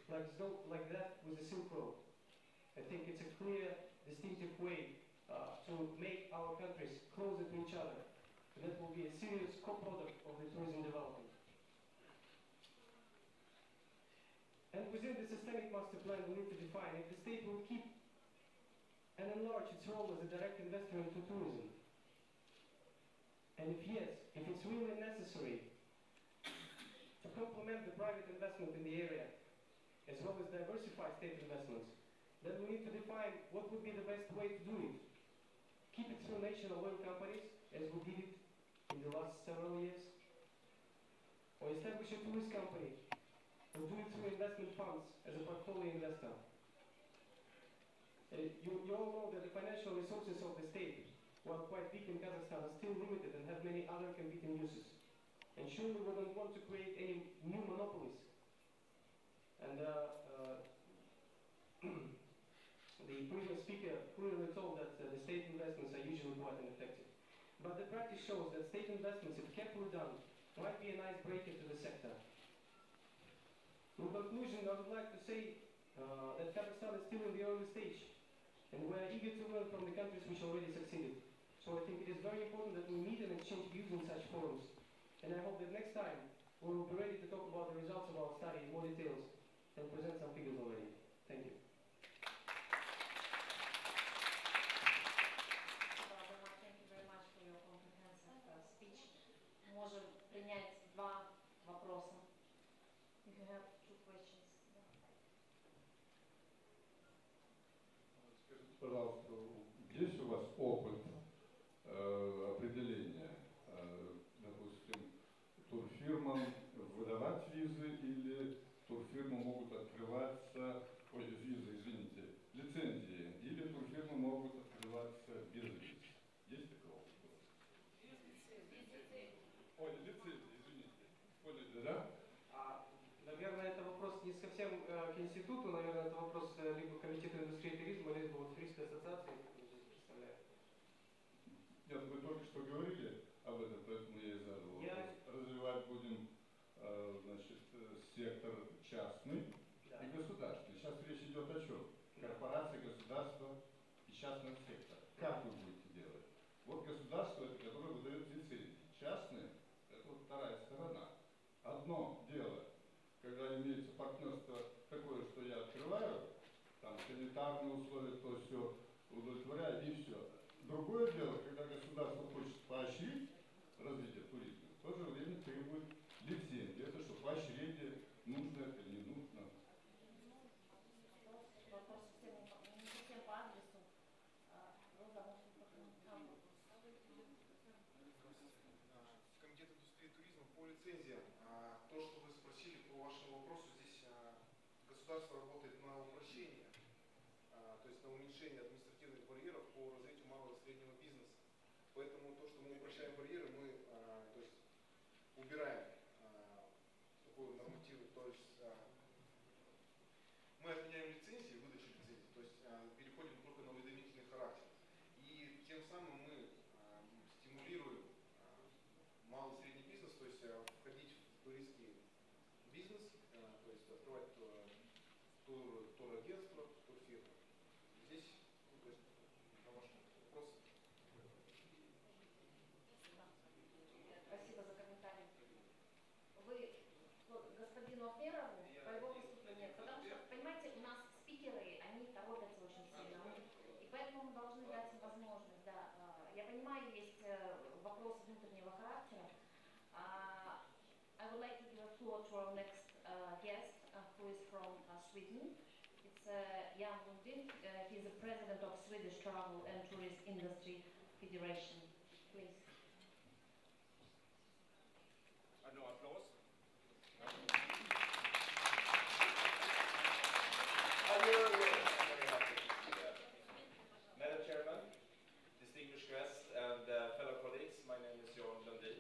like that with the Silk Road. I think it's a clear, distinctive way to make our countries closer to each other. And that will be a serious co-product of the tourism development. And within the systemic master plan, we need to define if the state will keep and enlarge its role as a direct investor into tourism. And if yes, if it's really necessary to complement the private investment in the area, as well as diversify state investments, then we need to define what would be the best way to do it. Keep it through national oil companies, as we did it in the last several years, or establish a tourist company, or do it through investment funds as a portfolio investor. You all know that the financial resources of the state, while quite big in Kazakhstan, are still limited and have many other competing uses. And surely we don't want to create any new monopolies. And the previous speaker clearly told that the state investments are usually quite ineffective. But the practice shows that state investments, if carefully done, might be a nice breaker to the sector. In conclusion, I would like to say that Kazakhstan is still in the early stage, and we are eager to learn from the countries which already succeeded. So I think it is very important that we meet and exchange views in such forums. And I hope that next time we will be ready to talk about the results of our study in more details and present some figures already. Thank you. Thank you very much for your comprehensive speech. Можем принять два вопроса. If you have two questions. Скажите, пожалуйста, есть у вас опыт определения, допустим, турфирмам выдавать визы или турфирмы могут открываться, лицензии, или турфирмы могут открываться без виз? Есть такого опыта? Лицензии, извините. Поняли, да? Наверное, это вопрос не совсем к институту, наверное, это вопрос либо к комитету индустрии и туризма, либо вот Фрийской ассоциации, которую здесь представляю. Нет, вы только что говорили об этом, поэтому я и задал вопрос. Развивать будем, значит, сектор частный и государственный. Сейчас речь идет о чем? Корпорации, государства и частного сектора. Как вы будете делать? Вот государство, это которое выдает лицензии. Частное, это вот вторая сторона. Одно дело, когда имеется партнерство такое, что я открываю, там санитарные условия, то все удовлетворяю и все. Другое дело, когда государство хочет поощрить развитие туризма, в то же время требует лицензии. Это что, поощрение, нужно это или не нужно? Вопрос не совсем по адресу. Комитет индустрии и туризма по лицензиям. То, что вы спросили по вашему вопросу, здесь государство работает на упрощение, то есть на уменьшение административных барьеров по развитию малого и среднего бизнеса. Поэтому то, что мы упрощаем барьеры, мы то есть, убираем такую нормативу, то есть мы отменяем лицензии, выдачу лицензий, то есть переходим только на уведомительный характер. И тем самым мы стимулируем малый и средний бизнес, то есть входить в туристский бизнес, то есть открывать турагентство, турфирмы. Здесь, то есть, на ваш вопрос. Спасибо за комментарий. Вы господину Аферову по его выступлению, потому что, понимаете, у нас спикеры, они торопятся очень сильно, и поэтому мы должны дать им возможность. Да. Я понимаю, есть вопрос внутреннего характера. I would like to give a floor to our next guest, who is from Sweden. It's Jan Lundin. He's the president of Swedish Travel and Tourist Industry Federation. Please. No applause. Madam Chairman, distinguished guests and fellow colleagues, my name is Jan Lundin.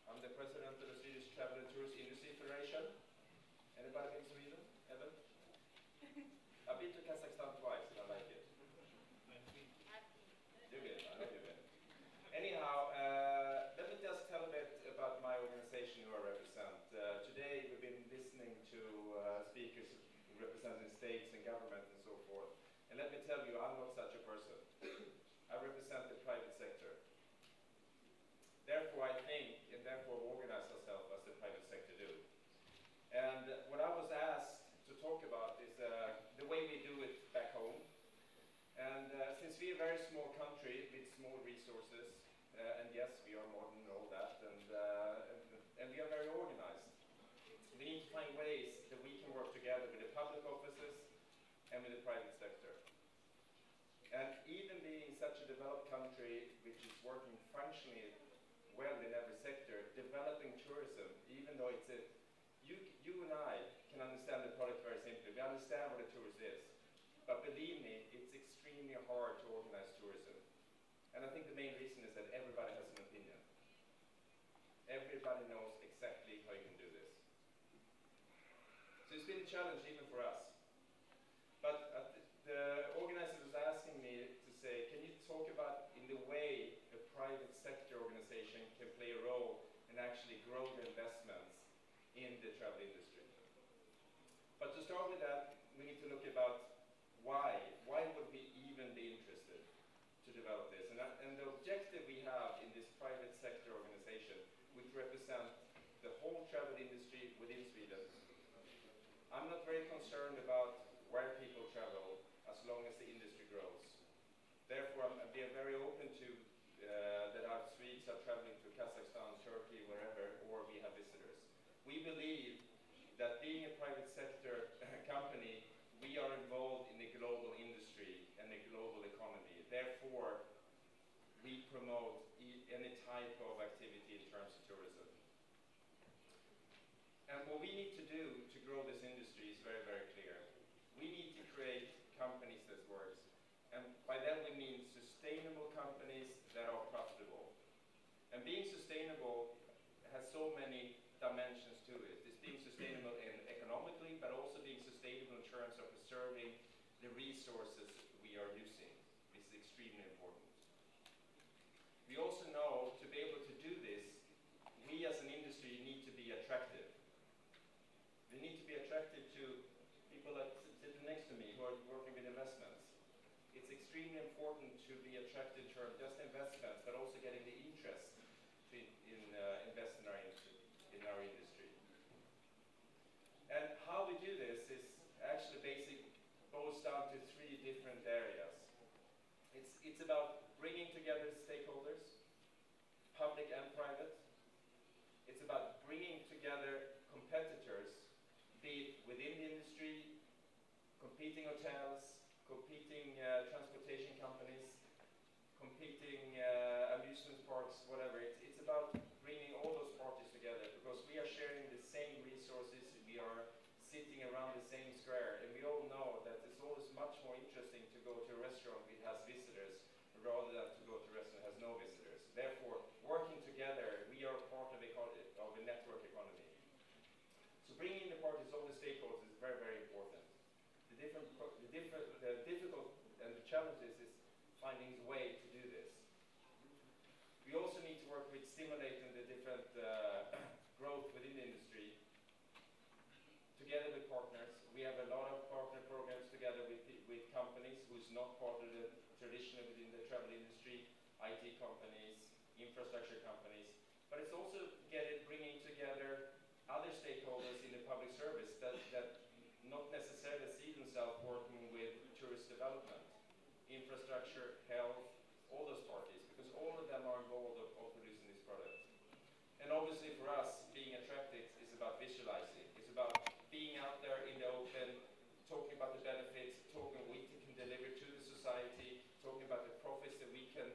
I'm the president of the Swedish Travel and Tourist Industry Federation. Anybody in Sweden? Ever? I've been to Kazakhstan twice and I like it. You get, I know you get. Anyhow, let me just tell a bit about my organization who I represent. Today we've been listening to and with the private sector. And even being such a developed country which is working functionally well in every sector, developing tourism, even though it's you and I can understand the product very simply. We understand what a tourist is. But believe me, it's extremely hard to organize tourism. And I think the main reason is that everybody has an opinion. Everybody knows exactly how you can do this. So it's been a challenge even for us. But the organizer was asking me to say, can you talk about in the way a private sector organization can play a role and actually grow the investments in the travel industry? But to start with that, we need to look about why. Why would we even be interested to develop this? And the objective we have in this private sector organization, which represent the whole travel industry within Sweden, I'm not very concerned about where people travel as long as the industry grows. Therefore, I'm being very open to that our Swedes are traveling to Kazakhstan, Turkey, wherever, or we have visitors. We believe that being a private sector company, we are involved in the global industry and the global economy. Therefore, we promote any type of activity in terms of tourism. And what we need to do to grow this industry is very, very clear. We need to create companies that work. And by that we mean sustainable companies that are profitable. And being sustainable has so many dimensions to it. It's being sustainable economically, but also being sustainable in terms of preserving the resources we are using. This is extremely important. We also know to be able to do this, we as an industry need to be attractive. We need to be attractive to people that sit next to me who are working with investments. It's extremely important to be attracted to just investments, but also getting the interest to invest in our industry. And how we do this is actually boils down to three different areas. It's about bringing together stakeholders, public and private. It's about bringing together competitors, be it within the industry, competing hotels, competing transportation companies, competing amusement parks, whatever. It's about bringing all those parties together because we are sharing the same resources, we are sitting around the same square, and we all know that it's always much more interesting to go to a restaurant that has visitors rather than to go to a restaurant that has no visitors. Therefore, working together, we are part of a network economy. So bringing the parties, all the stakeholders, is very, very important. The difficult and the challenges is finding a way to do this. We also need to work with stimulating the different growth within the industry together with partners. We have a lot of partner programs together with companies who's not part of the traditional within the travel industry, IT companies, infrastructure companies, but it's also bringing together other stakeholders in the public service that not necessarily see themselves working with tourist development, infrastructure, health, all those parties, because all of them are involved of producing this product. And obviously for us, being attractive is about visualizing. It's about being out there in the open, talking about the benefits, talking what we can deliver to the society, talking about the profits that we can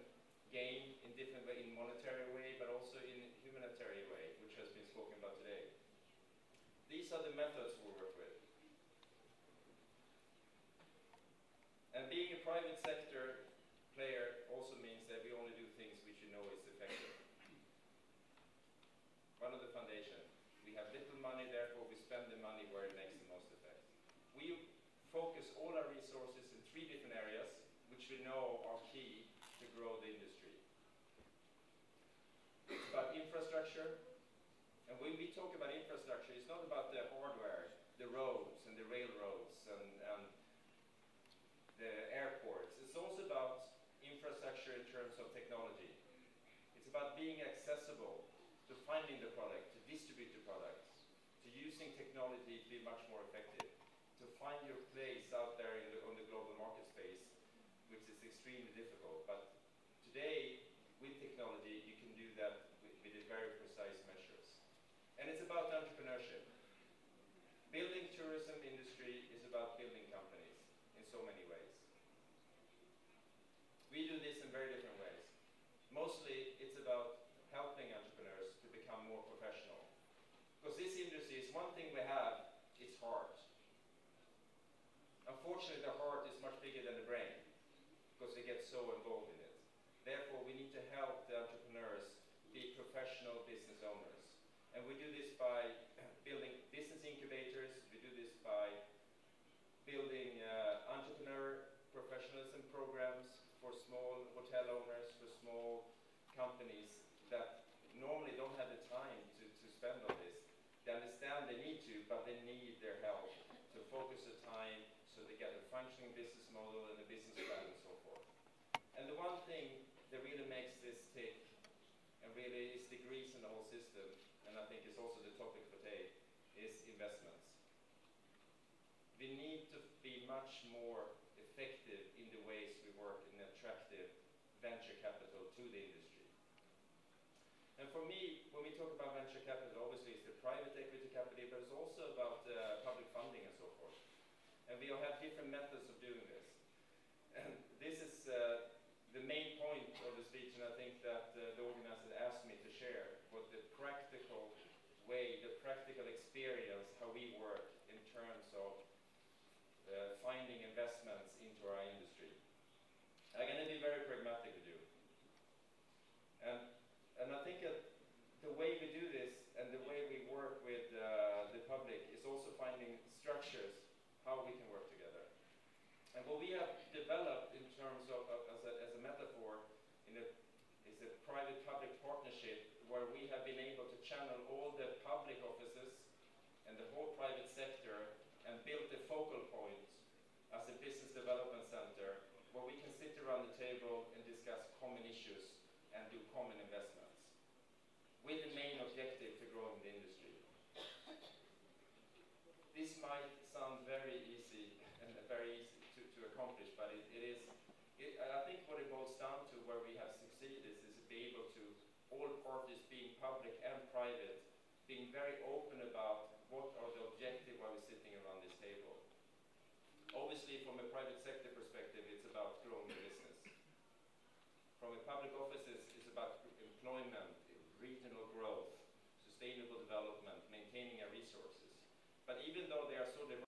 gain in different way, in monetary way, but also in humanitarian way, which has been spoken about today. These are the methods we work with. And being a private sector player also means that we only do things which you know is effective. One of the foundation. We have little money, therefore we spend the money where it makes the most effect. We focus all our resources in three different areas, which we know are key to grow the industry. It's about infrastructure. And when we talk about infrastructure, it's not about the hardware, the roads and the railroads and the airports. It's also about infrastructure in terms of technology. It's about being accessible, to finding the product, to distribute the product, to using technology to be much more effective, to find your place out there on the global market space, which is extremely difficult. But today, with technology, you can do that with very precise measures. And it's about entrepreneurship. Building tourism industry is about building companies. so many ways. We do this in very different ways. Mostly it's about helping entrepreneurs to become more professional. Because this industry is one thing we have, it's hard. Unfortunately, the heart is much bigger than the brain because they get so involved in it. Therefore, we need to help the entrepreneurs be professional business owners. And we do this by building business incubators. We do this by building entrepreneur professionalism programs for small hotel owners, for small companies that normally don't have the time to spend on this. They understand they need to, but they need their help to focus the time so they get a functioning business model and a business plan and so forth. And the one thing that really makes this tick and really is the grease in the whole system, and I think is also the topic for today, is investments. We need to be much more effective in the ways we work in attractive venture capital to the industry. And for me, when we talk about venture capital, obviously it's the private equity capital, but it's also about public funding and so forth. And we all have different methods of doing this. And this is the main point of the speech, and I think that the organizer asked me to share what the practical way, the practical experience, how we work in terms of finding investments into our industry. I'm going to be very pragmatic with you. And I think that the way we do this and the way we work with the public is also finding structures how we can work together. And what we have developed in terms of as a metaphor is a private-public partnership where we have been able to channel all the public offices and the whole private sector and build the focal point as a business development center where we can sit around the table and discuss common issues and do common investments with the main objective to grow in the industry. This might sound very easy and very easy to accomplish, but I think what it boils down to where we have succeeded is to be able to, all parties being public and private, being very open about what are the objectives while we're sitting around this table. Obviously, from a private sector perspective, it's about growing the business. From a public offices, it's about employment, regional growth, sustainable development, maintaining our resources. But even though they are so diverse,